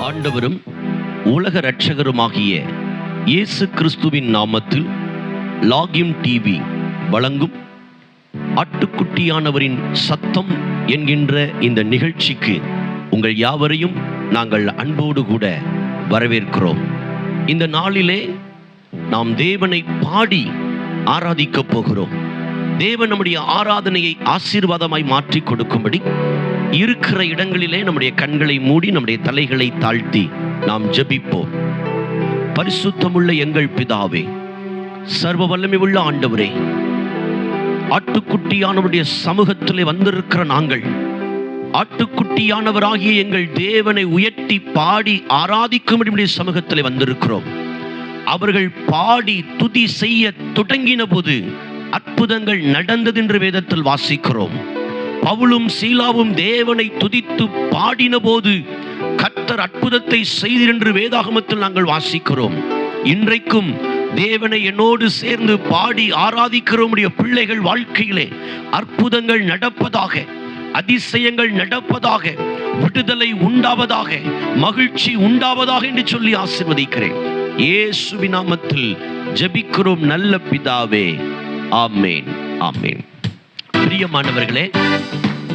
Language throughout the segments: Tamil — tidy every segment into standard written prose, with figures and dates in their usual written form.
ஆண்டவரும் உலக இரட்சகருமாகிய இயேசு கிறிஸ்துவின் நாமத்தில் லாகிம் டிவி வழங்கும் ஆட்டுக்குட்டியானவரின் சத்தம் என்கின்ற இந்த நிகழ்ச்சிக்கு உங்கள் யாவரையும் நாங்கள் அன்போடு கூட வரவேற்கிறோம். இந்த நாளிலே நாம் தேவனை பாடி ஆராதிக்கப் போகிறோம். தேவன் நம்முடைய ஆராதனையை ஆசீர்வாதமாய் மாற்றி கொடுக்கும்படி இருக்கிற இடங்களிலே நம்முடைய கண்களை மூடி நம்முடைய தலைகளை தாழ்த்தி நாம் ஜெபிப்போம். பரிசுத்தமுள்ள எங்கள் பிதாவே, சர்வ வல்லமை உள்ள ஆண்டவரே, ஆட்டுக்குட்டியானவருடைய சமூகத்திலே வந்திருக்கிற நாங்கள் ஆட்டுக்குட்டியானவராகிய எங்கள் தேவனை உயர்த்தி பாடி ஆராதிக்கும்படி சமூகத்திலே வந்திருக்கிறோம். அவர்கள் பாடி துதி செய்ய தொடங்கின போது அற்புதங்கள் நடந்தது என்று வேதத்தில் வாசிக்கிறோம். பவுலும் சீலாவும் தேவனை துதித்து பாடின போது கர்த்தர் அற்புதத்தை செய்தீர் என்று வேதாகமத்தில் நாங்கள் வாசிக்கிறோம். இன்றைக்கும் தேவனை என்னோடு சேர்ந்து பாடி ஆராதிக்கிறோம். பிள்ளைகள் வாழ்க்கையிலே அற்புதங்கள் நடப்பதாக, அதிசயங்கள் நடப்பதாக, விடுதலை உண்டாவதாக, மகிழ்ச்சி உண்டாவதாக என்று சொல்லி ஆசீர்வதிக்கிறேன். இயேசுவின் நாமத்தில் ஜெபிக்கிறோம் நல்ல பிதாவே, ஆமென், ஆமென். பிரியமானவர்களே,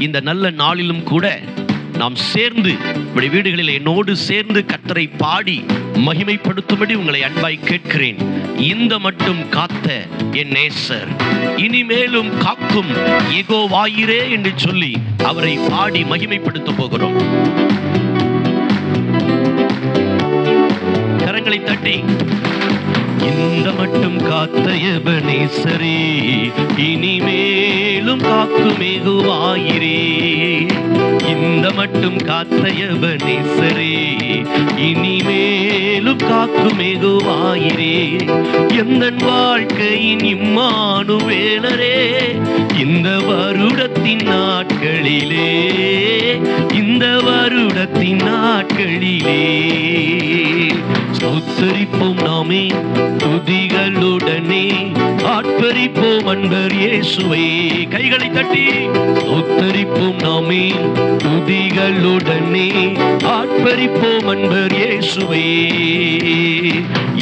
இந்த நல்ல நாளிலும் கூட நாம் சேர்ந்து வீடுகளில் என்னோடு சேர்ந்து கர்த்தரை பாடி மகிமைப்படுத்தும்படி உங்களை அன்பாய் கேட்கிறேன். இந்த மட்டும் காத்த என் நேசர், இனிமேலும் காக்கும் யெகோவாயிரே என்று சொல்லி அவரை பாடி மகிமைப்படுத்த போகிறோம். கரங்களை தட்டி, இந்த மட்டும் காத்த எபனேசரே, இனிமேலும் காக்கும் யெகோவாயிரே. இந்த மட்டும் காத்த எபனேசரே, இனிமேலும் காக்கும் யெகோவாயிரே. எந்தன் வாழ்க்கையின் இம்மானுவேலரே, இந்த வருடத்தின் நாட்களிலே, இந்த வருடத்தின் நாட்களிலே ஸ்தோத்திரிப்போம் நாமே துதிகளுடனே, ஆர்ப்பரிப்போம் அன்பர் இயேசுவே. கைகளை தட்டி ஸ்தோத்திரிப்போம் நாமே துதிகளுடனே, ஆர்ப்பரிப்போம் அன்பர் இயேசுவே.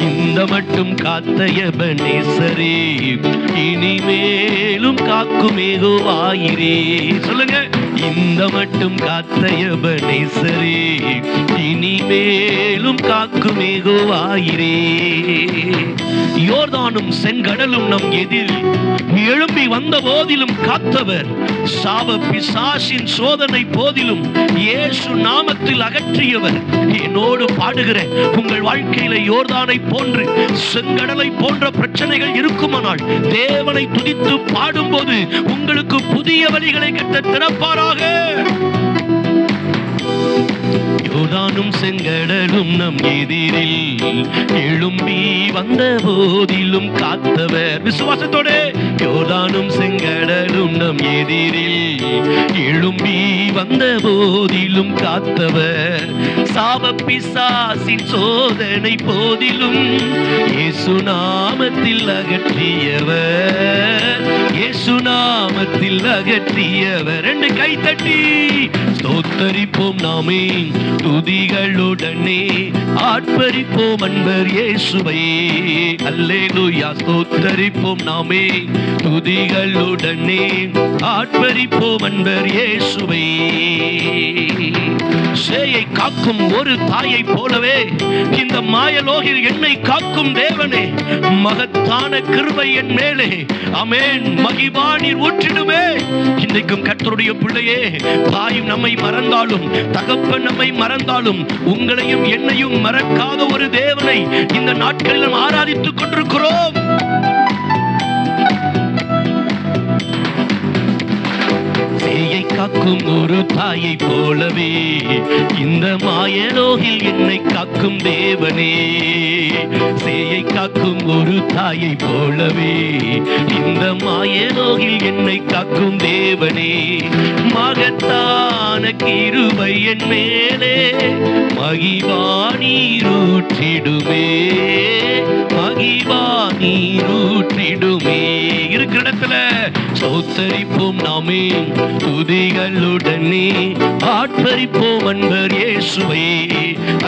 இந்த மட்டும் காத்த எபனேசரே, இனிமேலும் காக்கும் யெகோவாயிரே. சொல்லுங்க, இந்த மட்டும் காத்த எபனேசரே, இனிமேலும் காக்கும் யெகோவாயிரே. யோர்தானும் செங்கடலும் நம் எதிரில் எழும்பி வந்த போதிலும் காத்தவர், சாப பிசாசின் சோதனை போதிலும் இயேசு நாமத்தில் அகற்றியவர். என்னோடு பாடுகிற உங்கள் வாழ்க்கையில யோர்தானை போன்று, செங்கடலை போன்ற பிரச்சனைகள் இருக்குமானால் தேவனை துதித்து பாடும்போது உங்களுக்கு புதிய வழிகளை கர்த்தர் திறப்பாராக. யோர்தானும் செங்கடலும் நம் எதிரில் எழும்பி வந்த போதிலும் காத்தவர். விசுவாசத்தோடு, யோர்தானும் செங்கடலும் நம் எதிரில் எழும்பி வந்த போதிலும் காத்தவர், சாப பிசாசின் சோதனை போதிலும் இயேசு நாமத்தில் அகற்றியவர், இயேசு நாமத்தில் அகற்றியவர். ரெண்டு கை தட்டி ஸ்தோத்தரிப்போம் நாமே துதிகளுடனே, ஆர்ப்பரிப்போம் அன்பர் இயேசுவை. அல்லேலூயா. ஸ்தோத்தரிப்போம் நாமே துதிகளுடனே, ஆர்ப்பரிப்போம் அன்பர் இயேசுவை. சேயை காக்கும் ஒரு தாயை போலவே இந்த மாயலோகில் என்னை காக்கும் தேவனே, மகத்தான கிருபை என் மேலே, ஆமென், மகிமானீர் ஊற்றிடுமே. இன்றைக்கும் கர்த்தருடைய பிள்ளையே, தாயும் நம்மை மறந்தாலும், தகப்பன் நம்மை மறந்தாலும், உங்களையும் என்னையும் மறக்காத ஒரு தேவனை இந்த நாட்களில் நாம் ஆராதித்துக் கொண்டிருக்கிறோம். சேயை காக்கும் ஒரு தாயை போலவே இந்த மாயலோகில் என்னை காக்கும் தேவனே, சேயை காக்கும் ஒரு தாயை போலவே இந்த மாயலோகில் என்னை காக்கும் தேவனே. மகத்தான கிருபை என் மேலே மகிமா நீரூற்றிடுமே, மகிமா நீரூற்றிடுமே. இருக்கிற இடத்துல ஸ்தோத்தரிப்போம் நாமே துதிகளுடனே, ஆட்பரிப்போம் அன்பர் இயேசுவே.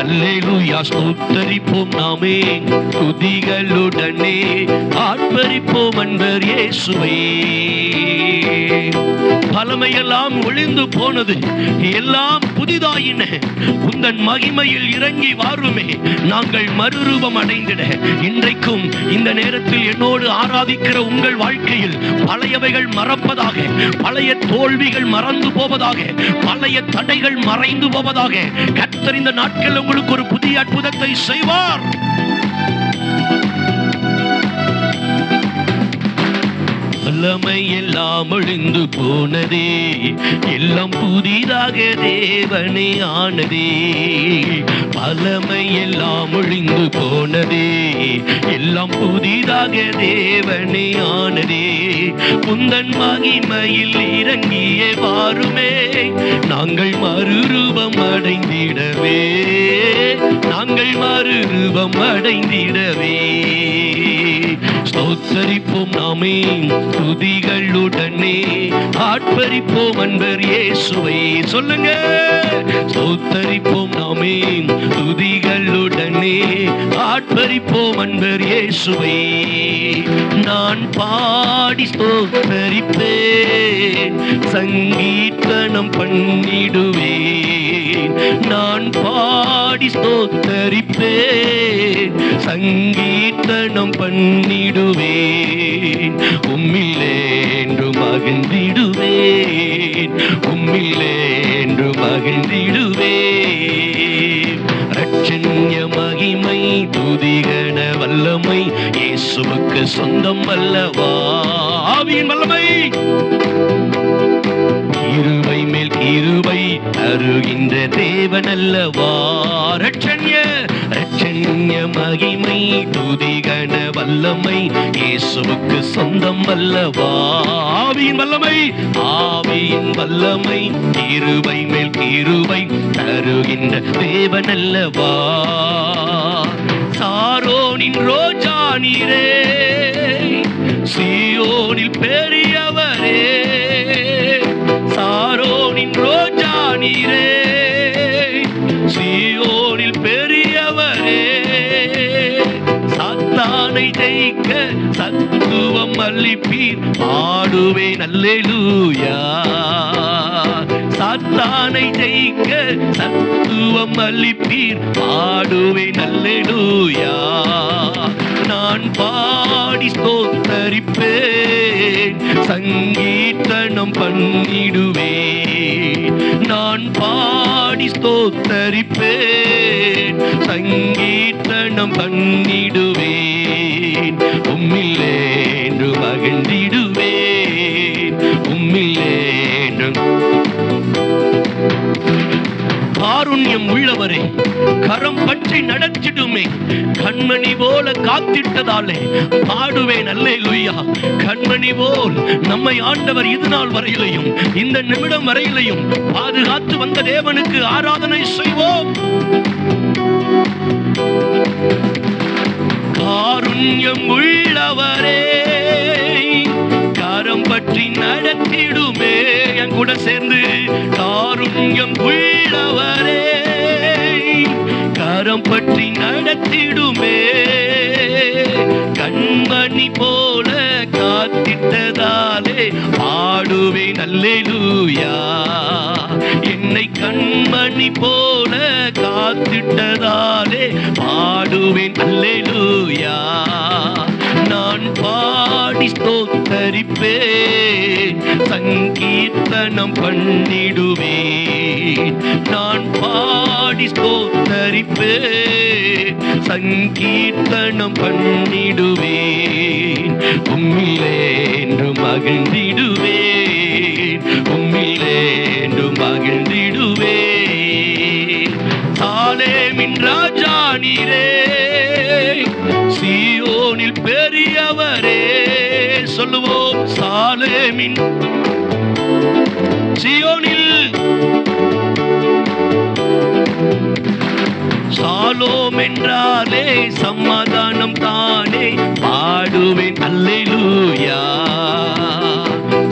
அல்லேலூயா. ஸ்தோத்தரிப்போம் நாமே துதிகளுடனே, ஆட்பரிப்போம் அன்பர் இயேசுவே. பழமையெல்லாம் ஒளிந்து போனது, எல்லாம் புதிதாயின. உந்தன் மகிமையில் இறங்கி வாருமே, நாங்கள் மறுரூபம் அடைந்திட. இன்றைக்கும் இந்த நேரத்தில் என்னோடு ஆராதிக்கிற உங்கள் வாழ்க்கையில் பழையவைகள் மறப்பதாக, பழைய தோல்விகள் மறந்து போவதாக, பழைய தடைகள் மறைந்து போவதாக. கர்த்தர் இந்த நாட்கள் உங்களுக்கு ஒரு புதிய அற்புதத்தை செய்வார். வல்லமை எல்லாம் ஒழிந்து போனதே, எல்லாம் புதிதாக தேவனே ஆனதே. வல்லமை எல்லாம் ஒழிந்து போனதே, எல்லாம் புதிதாக தேவனே ஆனதே. உந்தன் மகிமையில் இறங்கியே வாருமே, நாங்கள் மறுரூபம் அடைந்திடவே, நாங்கள் மறுரூபம் அடைந்திடவே. ஸ்தோத்தரிப்போம் நாமே துதிகளுடனே, ஆட்பரிப்போம் அன்பர் இயேசுவை. சொல்லுங்க. ஸ்தோத்தரிப்போம் நாமே துதிகளுடனே, ஆட்பரிப்போம் அன்பர் இயேசுவை. நான் பாடி ஸ்தோத்தரிப்பேன், சங்கீர்த்தனம் பண்ணிடுவேன். நான் பாடி ஸ்தோத்தரிப்பேன், சங்கீர்த்தனம் பண்ணிடுவேன். உம்மிலே என்று மகிழ்ந்திடுவேன், உம்மிலே என்று மகிழ்ந்திடுவேன். ரட்சண்ய மகிமை துதிகன வல்லமை இயேசுவுக்கு சொந்தம் அல்லவா. ஆவியின் வல்லமை கிருபை மேல் கிருபை தருகின்ற தேவன் அல்லவா. ரட்சண்ய மகிமை துதிகன வல்லமை இயேசுவுக்கு சொந்தம் அல்லவா. ஆவியின் வல்லமை, ஆவியின் வல்லமை கிருபை மேல் கிருபை தருகின்ற தேவன் அல்லவா. சாரோனின் ரோஜா நீரே, சீயோனில் பெரியவரே. சாரோனின் ரோஜா நீரே, சீயோனில் பெரியவரே. சாத்தானை ஜெயிக்க சத்துவம் அளிப்பீர், பாடுவேன் அல்லேலூயா. சாத்தானை ஜெயிக்க சத்துவம் அளிப்பீர், பாடுவேன் அல்லேலூயா. நான் பாடி ஸ்தோத்தரிப்பேன், சங்கீர்த்தனம் பண்ணிடுவேன். நான் பாடி ஸ்தோத்தரிப்பேன், சங்கீர்த்தனம் பண்ணிடுவேன். உம்மிலே என்று மகிழ்ந்திடுவேன், உம்மிலே என்று. காருண்யம் உள்ளவரே, கரம் பற்றி நடத்திடுமே, கண்மணி போல காத்திட்டதாலே பாடுவேன் அல்லேலூயா. கண்மணி போல் நம்மை ஆண்டவர் இது நாள் வரையிலையும் இந்த நிமிடம் வரையிலையும் பாதுகாத்து வந்த தேவனுக்கு ஆராதனை செய்வோம். காருண்யம் உள்ளவரே, கரம் பற்றி நடத்திடுமே. என் கூட சேர்ந்து காருண்யம் உள்ளவரே, கரம் பற்றி நடத்திடுமே. கண்மணி போல காத்திட்டதாலே பாடுவேன் அல்லேலூயா. என்னை கண்மணி போல காத்திட்டதாலே பாடுவேன் அல்லேலூயா. நான் பாடி ஸ்தோத்தரிப்பேன், சங்கீர்த்தனம் பண்ணிடுவேன். நான் பாடி ஸ்தோத்தரிப்பேன், சங்கீர்த்தனம் பண்ணிடுவேன். உம்மிலே என்று மகிழ்ந்திடுவேன், உம்மிலே என்று மகிழ்ந்திடுவேன். சாலேமின் ராஜா நீரே, சீயோனில் பெரியவரே. சொல்லுவோம். சாலேமின், சீயோனில் சாலோம் என்றாலே சமாதானம் தானே, பாடுவேன் அல்லேலூயா.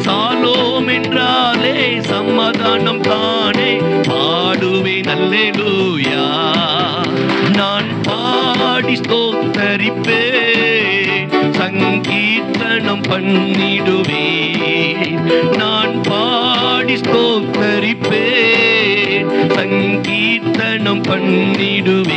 சாலோம் என்றாலே சமாதானம் தானே, பாடுவேன் அல்லேலூயா. நான் பாடி ஸ்தோத்தரிப்பேன், சங்கீர்த்தனம் பண்ணிடுவேன். நான் பாடி ஸ்தோத்தரிப்பேன், சங்கீர்த்தனம் பண்ணிடுவேன்.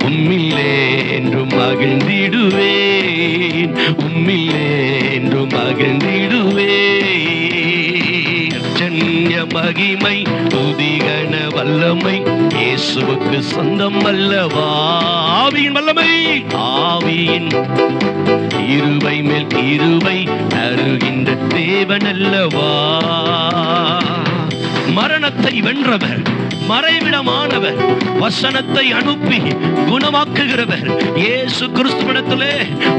உம்மிலே என்றும் மகிழ்ந்திடுவேன், உம்மிலே என்றும் மகிழ்ந்திடுவேன். ஜன்ய மகிமை துதிகன வல்லமை இயேசுவுக்கு சொந்தம் அல்லவா. ஆவியின் வல்லமை, ஆவியின் இருவை மேல் இருவை தருகின்ற தேவன் அல்லவா. மரணத்தை வென்றவர், மறைவிடமானவர், வசனத்தை அனுப்பி குணமாக்குகிறவர். இயேசு கிறிஸ்துவிடத்திலே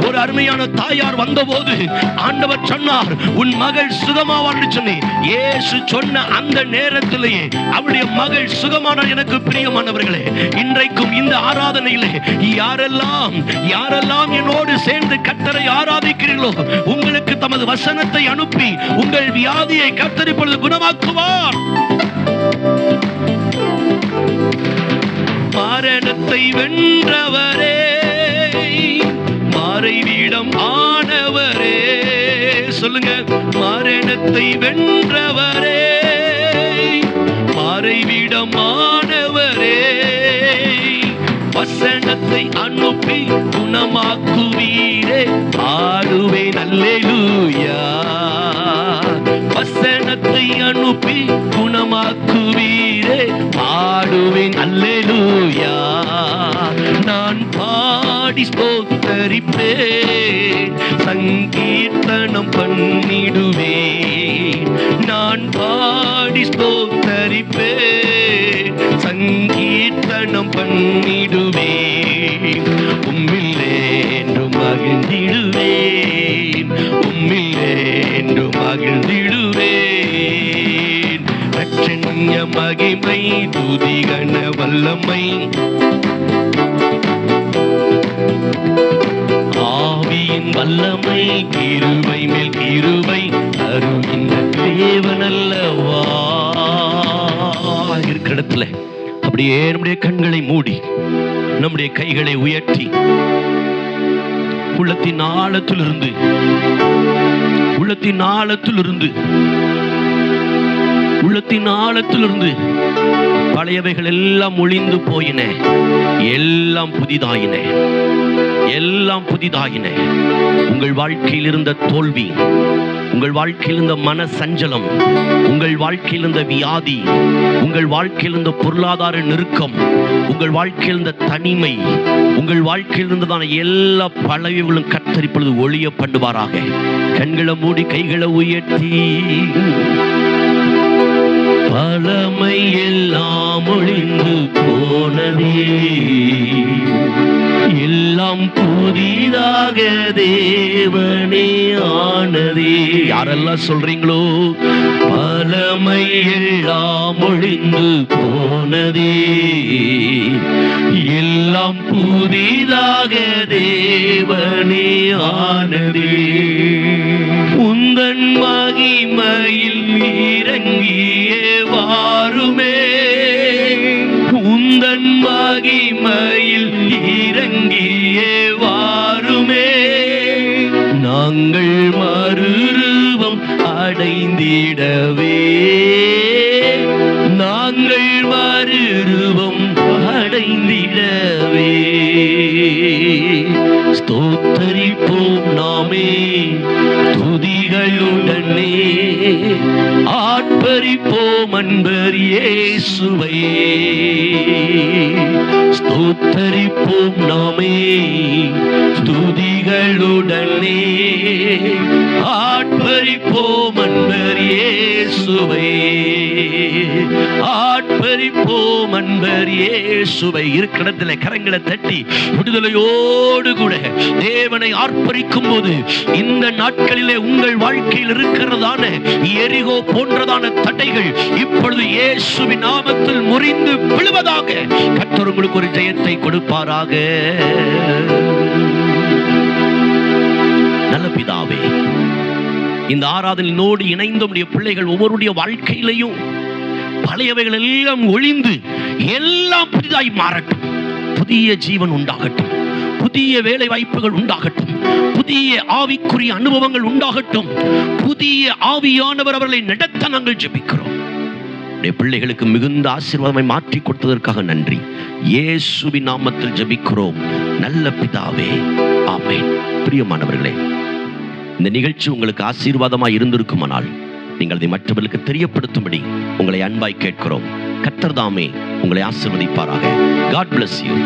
ஒரு அருமையான தாயார் வந்தபோது ஆண்டவர் சொன்னார், உன் மகள் சுகமாவாள் என்று சொன்னி. இயேசு சொன்ன அந்த நேரத்திலேயே அவருடைய மகள் சுகமானார். எனக்கு பிரியமானவர்களே, இன்றைக்கும் இந்த ஆராதனையிலே யாரெல்லாம் என்னோடு சேர்ந்து கர்த்தரை ஆராதிக்கிறீர்களோ, உங்களுக்கு தமது வசனத்தை அனுப்பி உங்கள் வியாதியை கர்த்தர் இப்பொழுது குணமாக்குவார். மரணத்தை வென்றவரே, மறைவிடம் ஆனவரே, சொல்லுங்க. மரணத்தை வென்றவரே, மறைவிடம் ஆனவரே, வசனத்தை அனுப்பி குணமாக்குவீரே, ஆடுவேன் அல்லேலூயா. வசனத்தை அனுப்பி குணமாக்குவீரே, பாடுவேன் அல்லேலூயா. நான் பாடி ஸ்தோத்தரிப்பேன், சங்கீர்த்தனம் பண்ணிடுவேன். நான் பாடி ஸ்தோத்தரிப்பேன், சங்கீர்த்தனம் பண்ணிடுவேன். உம்மிலே என்றும் மகிழ்ந்திடுவேன், உம்மிலே என்றும் மகிழ்ந்திடுவேன். ரட்சண்ய மகிமை துதிகன வல்லமை, ஆவியின் வல்லமை கிருபை மேல் கிருபை தருகின்ற தேவன் அல்லவா. இருக்கிற இடத்துல அப்படியே நம்முடைய கண்களை மூடி நம்முடைய கைகளை உயர்த்தி உள்ளத்தின் ஆழத்திலிருந்து உள்ளத்தின் ஆழத்திலிருந்து பழையவைகள் எல்லாம் ஒளிந்து போயின, எல்லாம் புதிதாயின, எல்லாம் புதிதாயின. உங்கள் வாழ்க்கையில் இருந்த தோல்வி, உங்கள் வாழ்க்கையில் இருந்த மன சஞ்சலம், உங்கள் வாழ்க்கையில் இருந்த வியாதி, உங்கள் வாழ்க்கையில் இருந்த பொருளாதார நெருக்கம், உங்கள் வாழ்க்கையில் இருந்த தனிமை, உங்கள் வாழ்க்கையில் இருந்ததான எல்லா பழையவைகளும் கர்த்தர் இப்பொழுது ஒளிய பண்ணுவாராக. கண்களை மூடி கைகளை உயர்த்தி, பழமை எல்லாம் ஒளிந்து போனதே, எல்லாம் புதிதாக தேவனே ஆனதே. யாரெல்லாம் சொல்றீங்களோ, பழமை எல்லாம் ஒளிந்து போனதே, எல்லாம் புதிதாக தேவனே ஆனதே. உந்தன் மகிமையில் இறங்கியே வாருமே, உந்தன் மகிமையில் இறங்கியே வாருமே. நாங்கள் மறுரூபம் அடைந்திடவே, நாங்கள் மறுரூபம் அடைந்திடவே. ஸ்தோத்தரிப்போம் நாமே துதிகளுடனே, ஆர்ப்பரிப்போம் அன்பர் இயேசுவை. ஸ்தோத்தரிப்போம் நாமே துதிகளுடனே, ஆர்ப்பரிப்போம் அன்பர் இயேசுவை. ஆர்ப்பரிப்போம் அன்பர் இயேசுவை. இருக்கிற இடத்துல கரங்களை தட்டி விடுதலையோடு கூட தேவனை ஆர்ப்பரிக்கும் போது இந்த நாட்களிலே உங்கள் வாழ்க்கையில் இருக்கிறதான எரிகோ போன்றதான தடைகள் இப்பொழுது இயேசுவின் நாமத்தில் முறிந்து விழுவதாக. கர்த்தர் உங்களுக்கு ஒரு ஜெயத்தை கொடுப்பாராக. நல்ல பிதாவே, இந்த ஆராதனையோடு இணைந்த உம்முடைய பிள்ளைகள் ஒவ்வொருடைய வாழ்க்கையிலையும் பழையவைகள் எல்லாம் ஒழிந்து எல்லாம் புதிதாய் மாறட்டும். புதிய ஜீவன் உண்டாகட்டும், புதிய வேலை வாய்ப்புகள் உண்டாகட்டும், புதிய ஆவிக்குரிய அனுபவங்கள் உண்டாகட்டும். புதிய ஆவியானவர் அவர்களை நடத்த நாங்கள் ஜெபிக்கிறோம். பிள்ளைகளுக்கு மிகுந்த ஆசீர்வாதமாய் மாற்றி கொடுத்ததற்காக நன்றி. இயேசுவின் நாமத்தில் ஜெபிக்கிறோம் நல்ல பிதாவே, ஆமென். பிரியமானவர்களே, இந்த நிகழ்ச்சி உங்களுக்கு ஆசீர்வாதமாய் இருந்திருக்குமானால் நீங்கள் அதை மற்றவர்களுக்கு தெரியப்படுத்தும்படி உங்களை அன்பாய் கேட்கிறோம். கர்த்தர் தாமே உங்களை ஆசீர்வதிப்பாராக. God bless you.